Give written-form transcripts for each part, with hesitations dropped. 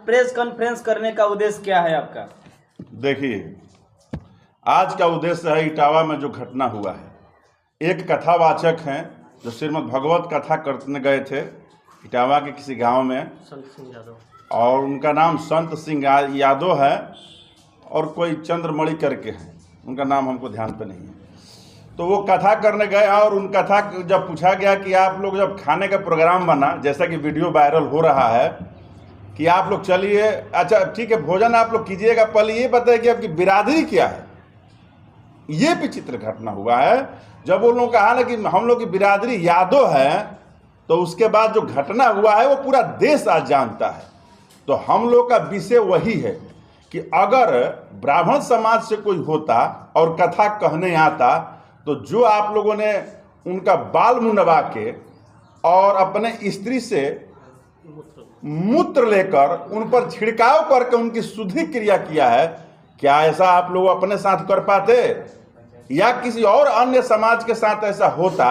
Press conference करने का उद्देश्य क्या है आपका? देखिए, आज का उद्देश्य है इटावा में जो घटना हुआ है। एक कथावाचक हैं जो श्रीमद् भगवत कथा करने गए थे इटावा के किसी गांव में, संत सिंह यादव, और उनका नाम संत सिंह यादव है और कोई चंद्रमणि करके है, उनका नाम हमको ध्यान पे नहीं है। तो वो कथा करने गए और उन कथा जब पूछा गया कि आप लोग जब खाने का प्रोग्राम बना, जैसा कि वीडियो वायरल हो रहा है कि आप लोग चलिए, अच्छा ठीक है भोजन आप लोग कीजिएगा, पहले ये बताइए कि आपकी बिरादरी क्या है। ये विचित्र घटना हुआ है। जब वो लोग कहा ना कि हम लोग की बिरादरी यादव है, तो उसके बाद जो घटना हुआ है वो पूरा देश आज जानता है। तो हम लोग का विषय वही है कि अगर ब्राह्मण समाज से कोई होता और कथा कहने आता, तो जो आप लोगों ने उनका बाल मुंडवा के और अपने स्त्री से मूत्र लेकर उन पर छिड़काव करके उनकी शुद्धि क्रिया किया है, क्या ऐसा आप लोग अपने साथ कर पाते या किसी और अन्य समाज के साथ ऐसा होता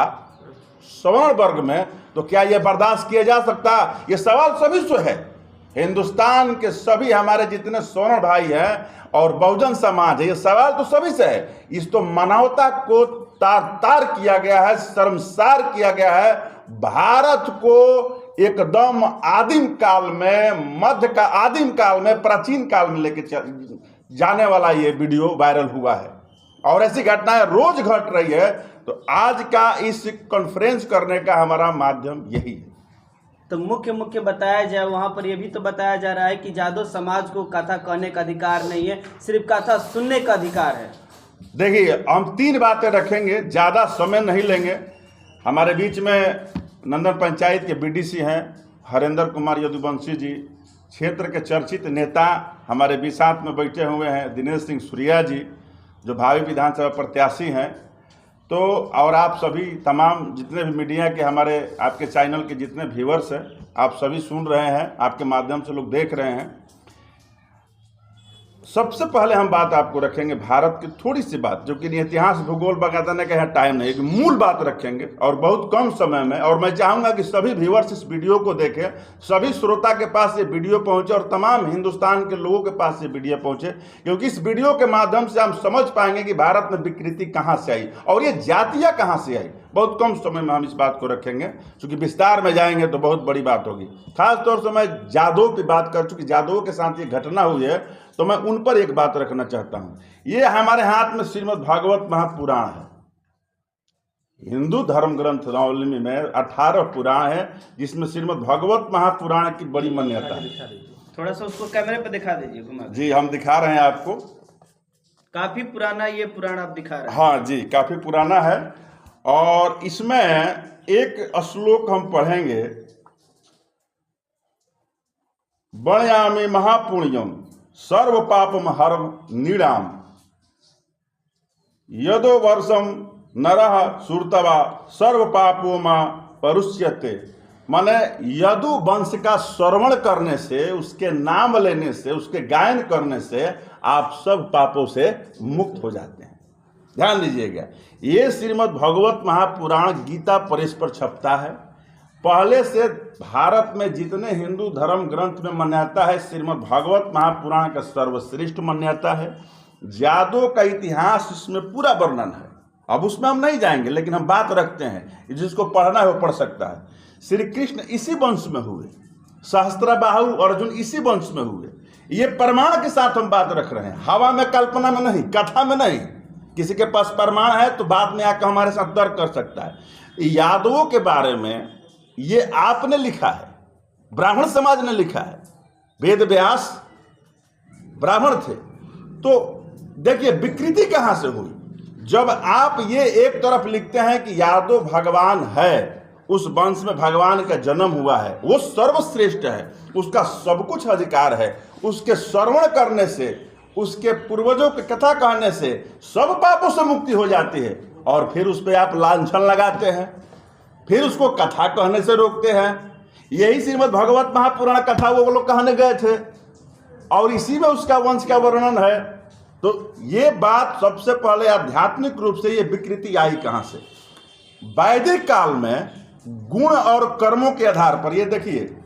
सवर्ण वर्ग में, तो क्या यह बर्दाश्त किया जा सकता? यह सवाल सभी से है। हिंदुस्तान के सभी हमारे जितने सवर्ण भाई हैं और बहुजन समाज है, ये सवाल तो सभी से है। इस तो मानवता को तार तार किया गया है, शर्मसार किया गया है। भारत को एकदम आदिम काल में, मध्य का आदिम काल में, प्राचीन काल में लेके जाने वाला ये वीडियो वायरल हुआ है और ऐसी घटनाएं रोज घट रही है। तो आज का इस कॉन्फ्रेंस करने का हमारा माध्यम यही है। तो मुख्य बताया जाए, वहाँ पर यह भी तो बताया जा रहा है कि यादव समाज को कथा कहने का अधिकार नहीं है, सिर्फ कथा सुनने का अधिकार है। देखिए, हम 3 बातें रखेंगे, ज़्यादा समय नहीं लेंगे। हमारे बीच में नंदन पंचायत के बीडीसी हैं हरेंद्र कुमार यदुवंशी जी, क्षेत्र के चर्चित नेता हमारे बीच साथ में बैठे हुए हैं दिनेश सिंह सूर्या जी, जो भावी विधानसभा प्रत्याशी हैं। तो और आप सभी तमाम जितने भी मीडिया के हमारे आपके चैनल के जितने व्यूअर्स हैं, आप सभी सुन रहे हैं, आपके माध्यम से लोग देख रहे हैं। सबसे पहले हम बात आपको रखेंगे भारत की थोड़ी सी बात, जो कि इतिहास भूगोल बताने का यहाँ टाइम नहीं, एक मूल बात रखेंगे और बहुत कम समय में। और मैं चाहूँगा कि सभी व्यूअर्स इस वीडियो को देखें, सभी श्रोता के पास ये वीडियो पहुँचे और तमाम हिंदुस्तान के लोगों के पास ये वीडियो पहुँचे, क्योंकि इस वीडियो के माध्यम से हम समझ पाएंगे कि भारत में विकृति कहाँ से आई और ये जातियाँ कहाँ से आई। बहुत कम समय में हम इस बात को रखेंगे, क्योंकि विस्तार में जाएंगे तो बहुत बड़ी बात होगी। खास तौर से मैं यादव की बात कर चुकी, यादवों के साथ ये घटना हुई है, तो मैं उन पर एक बात रखना चाहता हूं। ये हमारे हाथ में श्रीमद् भागवत महापुराण है। हिंदू धर्म ग्रंथावली में 18 पुराण है, जिसमें श्रीमद् भागवत महापुराण की बड़ी मान्यता है। थोड़ा सा उसको कैमरे पर दिखा दीजिए, घुमा। जी, हम दिखा रहे हैं आपको। काफी पुराना ये पुराण आप दिखा रहे हैं। हाँ जी, काफी पुराना है। और इसमें एक श्लोक हम पढ़ेंगे, वर्णयामि महापुण्यम सर्व पापम हरम नीड़ाम यदो वर्षम नरः सुरतवा सर्व पापो मा परुष्यते। माने यदु वंश का श्रवण करने से, उसके नाम लेने से, उसके गायन करने से आप सब पापों से मुक्त हो जाते हैं। ध्यान दीजिएगा, ये श्रीमद् भगवत महापुराण गीता प्रेस पर छपता है। पहले से भारत में जितने हिंदू धर्म ग्रंथ में मान्यता है, श्रीमद् भागवत महापुराण का सर्वश्रेष्ठ मान्यता है। यादव का इतिहास इसमें पूरा वर्णन है। अब उसमें हम नहीं जाएंगे, लेकिन हम बात रखते हैं, जिसको पढ़ना है वो पढ़ सकता है। श्री कृष्ण इसी वंश में हुए, सहस्त्रबाहु अर्जुन इसी वंश में हुए। ये प्रमाण के साथ हम बात रख रहे हैं, हवा में, कल्पना में नहीं, कथा में नहीं। किसी के पास प्रमाण है तो बाद में आकर हमारे साथ तर्क कर सकता है। यादवों के बारे में ये आपने लिखा है, ब्राह्मण समाज ने लिखा है। वेद व्यास ब्राह्मण थे। तो देखिए विकृति कहां से हुई। जब आप ये एक तरफ लिखते हैं कि यादव भगवान है, उस वंश में भगवान का जन्म हुआ है, वो सर्वश्रेष्ठ है, उसका सब कुछ अधिकार है, उसके श्रवण करने से, उसके पूर्वजों की कथा कहने से सब पापों से मुक्ति हो जाती है, और फिर उस पर आप लांछन लगाते हैं, फिर उसको कथा कहने से रोकते हैं। यही श्रीमद् भागवत महापुराण कथा वो लोग कहने गए थे और इसी में उसका वंश का वर्णन है। तो ये बात सबसे पहले आध्यात्मिक रूप से ये विकृति आई कहां से। वैदिक काल में गुण और कर्मों के आधार पर, ये देखिए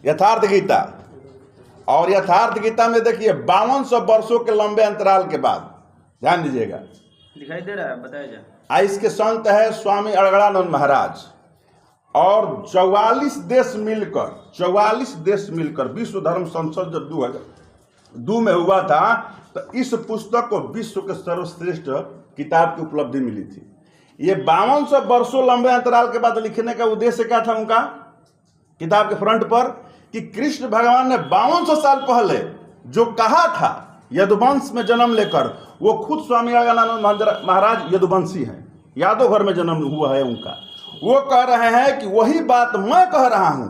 यथार्थ गीता और यथार्थ गीता में देखिए 5200 वर्षों के लंबे अंतराल के बाद, ध्यान दीजिएगा, दिखाई दे रहा है, बताया जाए। इसके संत है स्वामी अड़गड़ानंद महाराज, और 44 देश मिलकर विश्व धर्म संसद जब 2002 में हुआ था, तो इस पुस्तक को विश्व के सर्वश्रेष्ठ किताब की उपलब्धि मिली थी। ये 5200 वर्षों लंबे अंतराल के बाद लिखने का उद्देश्य क्या था उनका, किताब के फ्रंट पर, कि कृष्ण भगवान ने 5200 साल पहले जो कहा था यदुवंश में जन्म लेकर, वो खुद स्वामी अड़गड़ानंद महाराज यदुवंशी हैं, यादव घर में जन्म हुआ है उनका। वो कह रहे हैं कि वही बात मैं कह रहा हूं,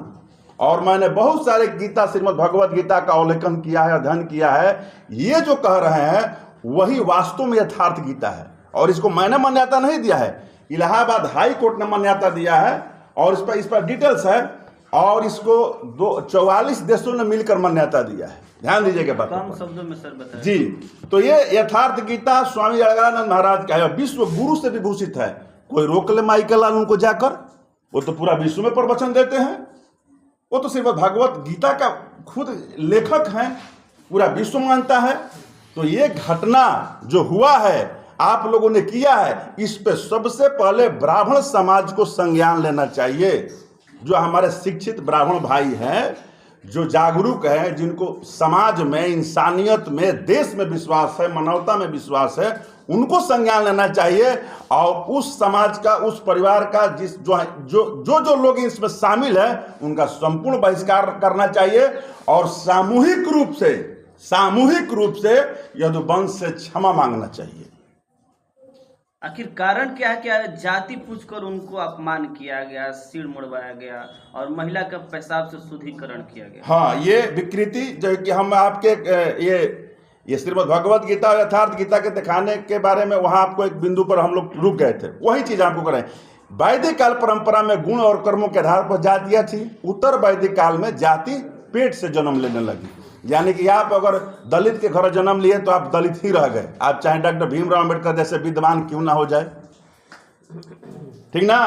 और मैंने बहुत सारे गीता, श्रीमद् भगवत गीता का अवलोकन किया है, अध्ययन किया है। ये जो कह रहे हैं वही वास्तव में यथार्थ गीता है, और इसको मैंने मान्यता नहीं दिया है, इलाहाबाद हाई कोर्ट ने मान्यता दिया है, और इस पर डिटेल्स है, और इसको 44 देशों ने मिलकर मान्यता दिया है। ध्यान दीजिएगा बात, कम शब्दों में सर बताइए जी। तो ये यथार्थ गीता स्वामी अड़गड़ानंद महाराज का है, विश्व गुरु से विभूषित है। कोई रोक ले माइकल लाल उनको जाकर, वो तो पूरा विश्व में प्रवचन देते हैं, वो तो श्रीमद् भागवत गीता का खुद लेखक हैं, पूरा विश्व मानता है। तो ये घटना जो हुआ है, आप लोगों ने किया है, इस पे सबसे पहले ब्राह्मण समाज को संज्ञान लेना चाहिए। जो हमारे शिक्षित ब्राह्मण भाई हैं, जो जागरूक हैं, जिनको समाज में, इंसानियत में, देश में विश्वास है, मानवता में विश्वास है, उनको संज्ञान लेना चाहिए। और उस समाज का, उस परिवार का, जो लोग इसमें शामिल है, उनका संपूर्ण बहिष्कार करना चाहिए, और सामूहिक रूप से यदुवंश से क्षमा मांगना चाहिए। आखिर कारण क्या है? क्या जाति पूछकर उनको अपमान किया गया, सिर मुड़वाया गया, और महिला का पेशाब से शुद्धिकरण किया गया। हाँ, ये विकृति जो कि हम आपके ये श्रीमद् भगवत गीता और यथार्थ गीता के दिखाने के बारे में, वहां आपको एक बिंदु पर हम लोग रुक गए थे, वही चीज आपको करें। वैदिक काल परंपरा में गुण और कर्मों के आधार पर जातियां थी। उत्तर वैदिक काल में जाति पेट से जन्म लेने लगी, यानी कि आप अगर दलित के घर जन्म लिए तो आप दलित ही रह गए, आप चाहे डॉक्टर भीमराव अम्बेडकर जैसे विद्वान क्यों ना हो जाए, ठीक ना।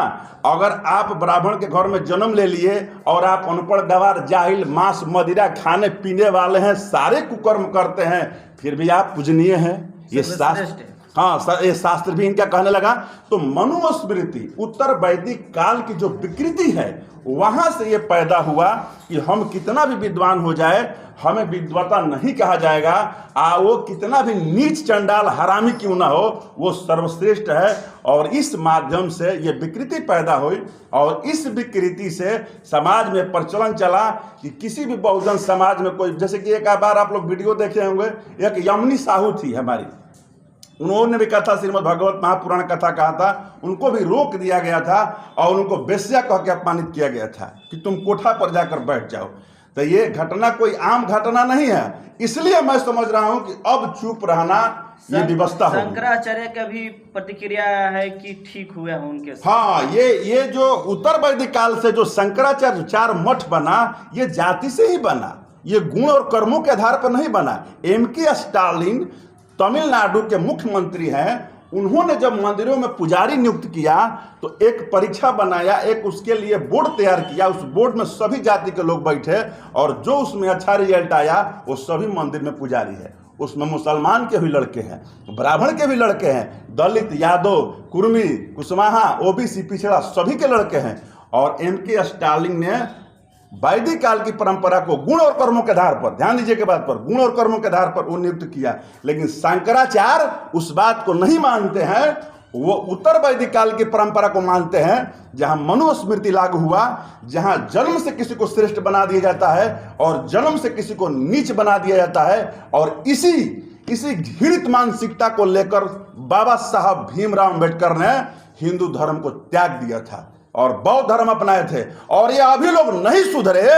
अगर आप ब्राह्मण के घर में जन्म ले लिए और आप अनपढ़, गवार, जाहिल, मांस मदिरा खाने पीने वाले हैं, सारे कुकर्म करते हैं, फिर भी आप पूजनीय हैं। ये शास्त्र, हाँ, ये शास्त्र भी इनका कहने लगा। तो मनुस्मृति, उत्तर वैदिक काल की जो विकृति है, वहां से ये पैदा हुआ कि हम कितना भी विद्वान हो जाए, हमें विद्वता नहीं कहा जाएगा। वो कितना भी नीच, चंडाल, हरामी क्यों ना हो, वो सर्वश्रेष्ठ है। और इस माध्यम से ये विकृति पैदा हुई, और इस विकृति से समाज में प्रचलन चला कि किसी भी बहुजन समाज में कोई, जैसे कि एक बार आप लोग वीडियो देखे होंगे, एक यमुनी साहू थी हमारी, उन्होंने भी कथा, श्रीमद् भागवत महापुराण कथा कहा था, उनको भी रोक दिया गया था, और उनको बेश्या कह के अपमानित किया गया था कि तुम कोठा पर जाकर बैठ जाओ। तो ये घटना कोई आम घटना नहीं है, इसलिए मैं समझ रहा हूं कि अब चुप रहना ये व्यवस्था हो। शंकराचार्य का भी प्रतिक्रिया है कि ठीक हुए हैं उनके साथ। हाँ, ये जो उत्तर वैदिक काल से जो शंकराचार्य 4 मठ बना, ये जाति से ही बना, ये गुण और कर्मों के आधार पर नहीं बना। M.K. स्टालिन तमिलनाडु के मुख्यमंत्री हैं, उन्होंने जब मंदिरों में पुजारी नियुक्त किया तो एक परीक्षा बनाया, एक उसके लिए बोर्ड तैयार किया, उस बोर्ड में सभी जाति के लोग बैठे, और जो उसमें अच्छा रिजल्ट आया वो सभी मंदिर में पुजारी है। उसमें मुसलमान के भी लड़के हैं, ब्राह्मण के भी लड़के हैं, दलित, यादव, कुर्मी, कुशवाहा, OBC पिछड़ा, सभी के लड़के हैं। और M.K. स्टालिन ने वैदिक काल की परंपरा को गुण और कर्मों के आधार पर, ध्यान दीजिए के बात पर, गुण और कर्मों के आधार पर वो नियुक्त किया। लेकिन शंकराचार्य उस बात को नहीं मानते हैं, वो उत्तर वैदिक काल की परंपरा को मानते हैं, जहां मनुस्मृति लागू हुआ, जहां जन्म से किसी को श्रेष्ठ बना दिया जाता है और जन्म से किसी को नीच बना दिया जाता है। और इसी घृणित मानसिकता को लेकर बाबा साहब भीमराव अम्बेडकर ने हिंदू धर्म को त्याग दिया था और बौद्ध धर्म अपनाए थे। और ये अभी लोग नहीं सुधरे,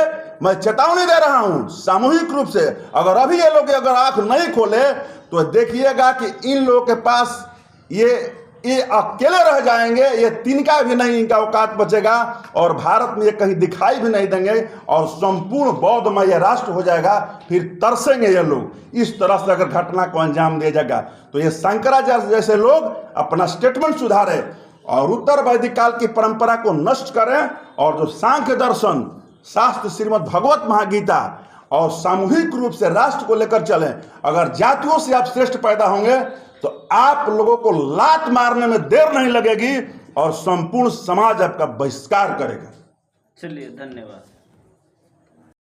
मैं चेतावनी दे रहा हूं सामूहिक रूप से, अगर अभी ये लोग अगर आंख नहीं खोले तो देखिएगा कि इन लोगों के पास ये अकेले रह जाएंगे, ये तिनका भी नहीं इनका औकात बचेगा, और भारत में ये कहीं दिखाई भी नहीं देंगे, और संपूर्ण बौद्धमय ये राष्ट्र हो जाएगा। फिर तरसेंगे ये लोग। इस तरह से अगर घटना को अंजाम दिया जाएगा तो ये शंकराचार्य जैसे लोग अपना स्टेटमेंट सुधारे और उत्तर वैदिक काल की परंपरा को नष्ट करें, और जो सांख्य दर्शन, शास्त्र, श्रीमद् भगवत महागीता और सामूहिक रूप से राष्ट्र को लेकर चलें। अगर जातियों से आप श्रेष्ठ पैदा होंगे तो आप लोगों को लात मारने में देर नहीं लगेगी और संपूर्ण समाज आपका बहिष्कार करेगा। चलिए, धन्यवाद।